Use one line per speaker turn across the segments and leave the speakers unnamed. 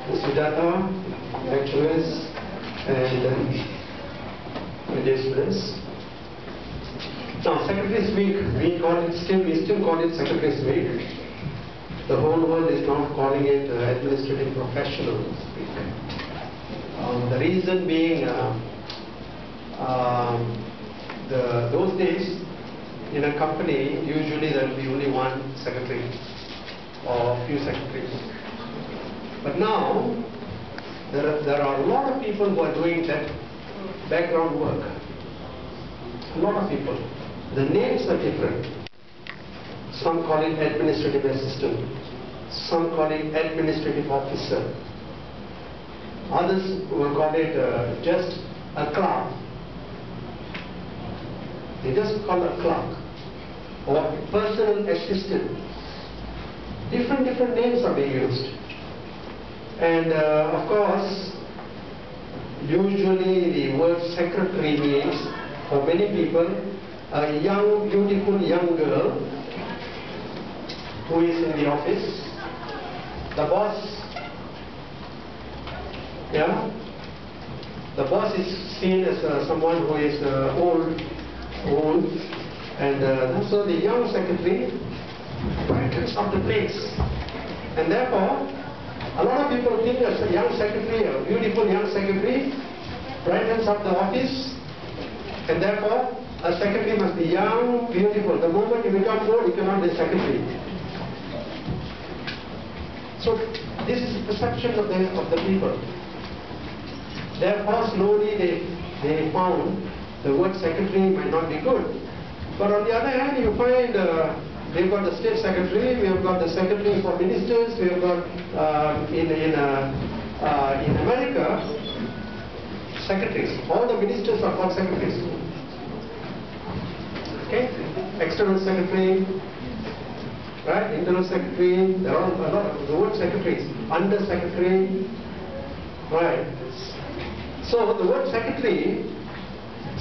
Sujata, lecturers, and dear students. Now, Secretaries Week, we still call it Secretaries Week. The whole world is now calling it Administrative Professionals Week. The reason being, those days in a company, usually there will be only one secretary or a few secretaries. But now, there are a lot of people who are doing that background work. A lot of people. The names are different. Some call it administrative assistant. Some call it administrative officer. Others will call it just a clerk. They just call it a clerk or personal assistant. Different names are being used. And of course, usually the word secretary means, for many people, a young, beautiful young girl who is in the office. The boss, the boss is seen as someone who is old, and so the young secretary brightens up the place. And therefore, a lot of people think as a young secretary, a beautiful young secretary, brightens up the office, and therefore a secretary must be young, beautiful. The moment you become old, you cannot be a secretary. So this is the perception of the people. Therefore, slowly they found the word secretary might not be good. But on the other hand, you find we've got the state secretary, we have got the secretary for ministers, we have got in America secretaries. All the ministers are called secretaries. Okay, external secretary, right? Internal secretary. There are a lot of the word secretaries. Under secretary, right? So the word secretary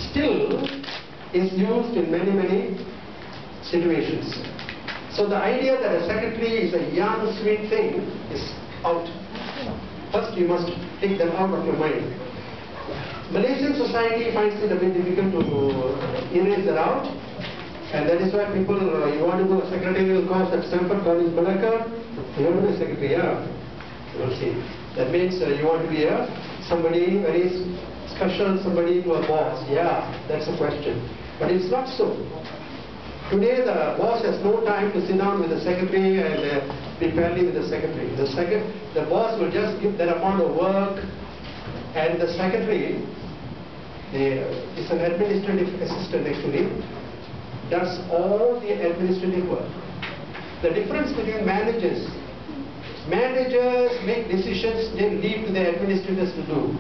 still is used in many situations. So the idea that a secretary is a young, sweet thing is out. First, you must take them out of your mind. Malaysian society finds it a bit difficult to erase that out, and that is why people, you want to do a secretarial course at Stanford College, Malacca, you want to be a secretary, yeah. You'll see. That means you want to be somebody very special, somebody to a boss, yeah, that's the question. But it's not so. Today the boss has no time to sit down with the secretary and be friendly with the secretary. The boss will just give that amount of work, and the secretary is an administrative assistant actually, does all the administrative work. The difference between managers make decisions, they leave to the administrators to do.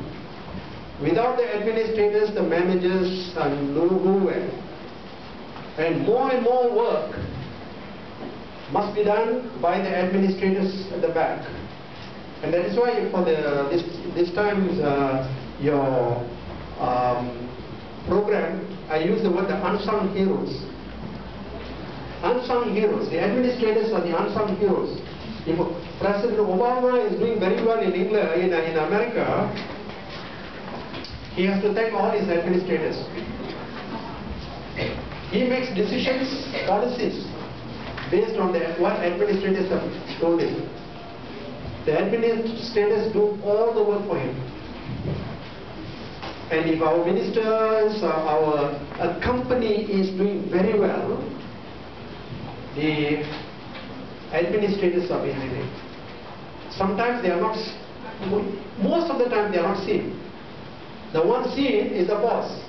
Without the administrators, the managers are nowhere. And more work must be done by the administrators at the back. And that is why for this time's your program, I use the word the unsung heroes. Unsung heroes. The administrators are the unsung heroes. If President Obama is doing very well in England, in America, he has to thank all his administrators. He makes decisions, policies, based on what administrators have told him. The administrators do all the work for him. And if our ministers, a company is doing very well, the administrators are behind it. Sometimes they are not, most of the time they are not seen. The one seen is the boss.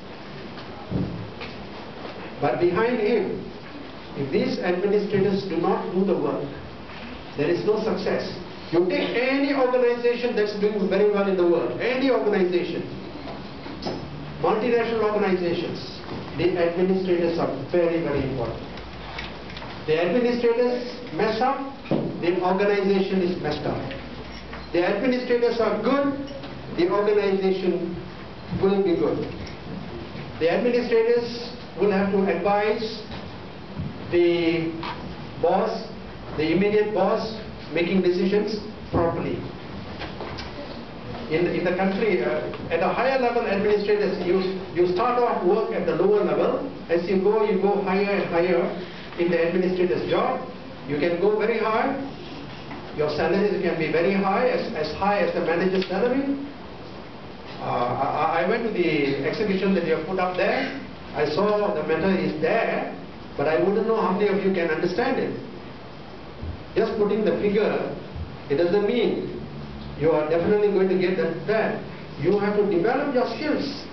But behind him, if these administrators do not do the work, there is no success. You take any organization that's doing very well in the world, any organization, multinational organizations, the administrators are very important. The administrators mess up, the organization is messed up. The administrators are good, the organization will be good. The administrators will have to advise the boss, the immediate boss, making decisions properly. in the country, at a higher level administrators, you start off work at the lower level. As you go higher and higher in the administrator's job. You can go very high. Your salaries can be very high, as high as the manager's salary. I went to the exhibition that you have put up there. I saw the matter is there, but I wouldn't know how many of you can understand it. Just putting the figure, it doesn't mean you are definitely going to get that. You have to develop your skills.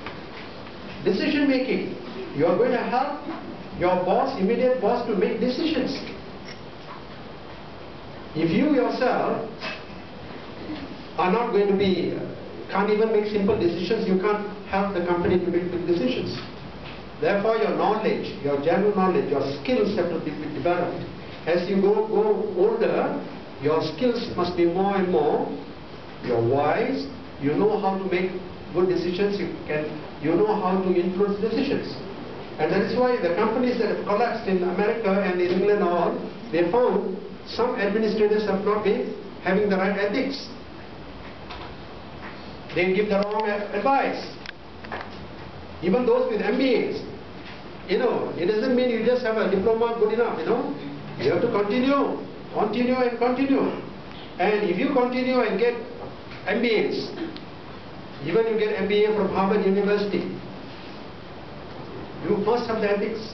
Decision making. You are going to help your boss, immediate boss, to make decisions. If you yourself are not going to be, can't even make simple decisions, you can't help the company to make big decisions. Therefore, your knowledge, your general knowledge, your skills have to be developed. As you go older, your skills must be more and more. You're wise, you know how to make good decisions, you know how to influence decisions. And that is why the companies that have collapsed in America and in England and all, they found some administrators have not been having the right ethics. They give the wrong advice. Even those with MBAs. You know, it doesn't mean you just have a diploma good enough, you know. You have to continue and continue. And if you continue and get MBAs, even you get MBA from Harvard University, you must have the ethics.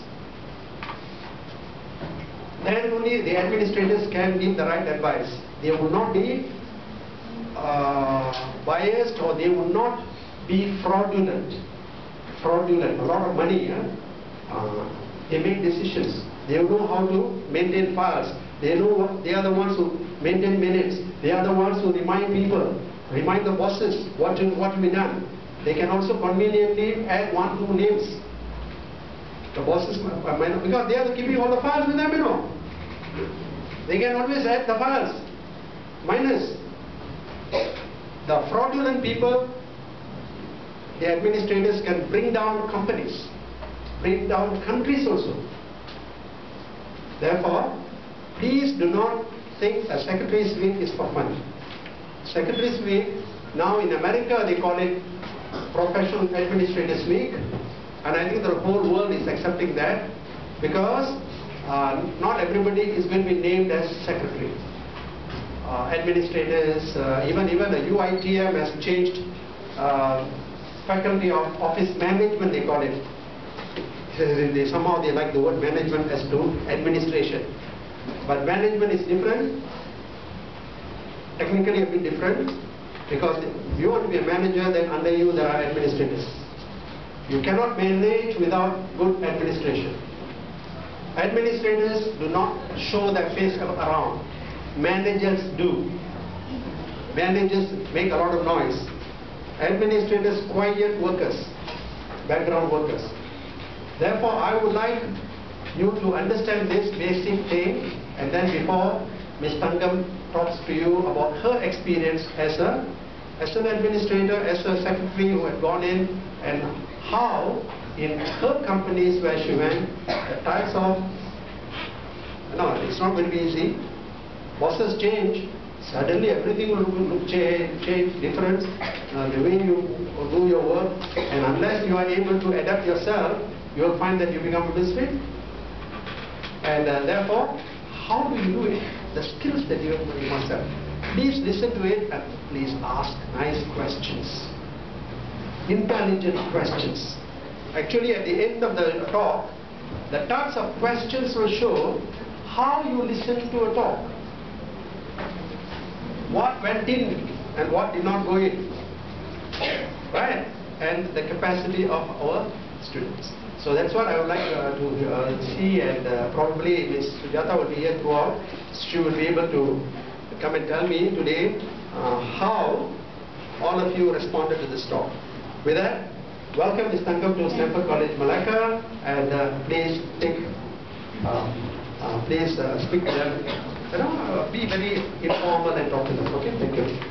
Then only the administrators can give the right advice. They will not be biased, or they will not be fraudulent. A lot of money. They make decisions. They know how to maintain files. They know they are the ones who maintain minutes. They are the ones who remind people, remind the bosses what to be done. They can also conveniently add 1, 2 names. The bosses, because they are keeping all the files with them, you know. They can always add the files. Minus. The fraudulent people, the administrators can bring down companies, bring down countries also. Therefore, please do not think a secretary's week is for fun. Secretary's week, now in America they call it Professional Administrators Week. And I think the whole world is accepting that, because not everybody is going to be named as secretary. Administrators, even the UITM has changed faculty of office management, they call it. Somehow they like the word management as to administration. But management is different, technically a bit different, because if you want to be a manager, then under you there are administrators. You cannot manage without good administration. Administrators do not show their face around. Managers do. Managers make a lot of noise. Administrators, quiet workers, background workers. Therefore, I would like you to understand this basic thing, and then before Ms. Tangam talks to you about her experience as an administrator, as a secretary who had gone in, and how in her companies where she went, the types of, no, it's not going to be easy. Bosses change, suddenly everything will look change, different, the way you do your work, and unless you are able to adapt yourself, you will find that you become a misfit. And therefore, how do you do it? The skills that you must have. Please listen to it and please ask nice questions. Intelligent questions. Actually, at the end of the talk, the types of questions will show how you listen to a talk. What went in and what did not go in. Right? And the capacity of our students. So that's what I would like to see, and probably Ms. Sujata will be here throughout. She will be able to come and tell me today how all of you responded to this talk. With that, welcome Ms. Tangam to Stanford College, Malacca, and please speak to them. Be very informal and talk to them. Okay, thank you.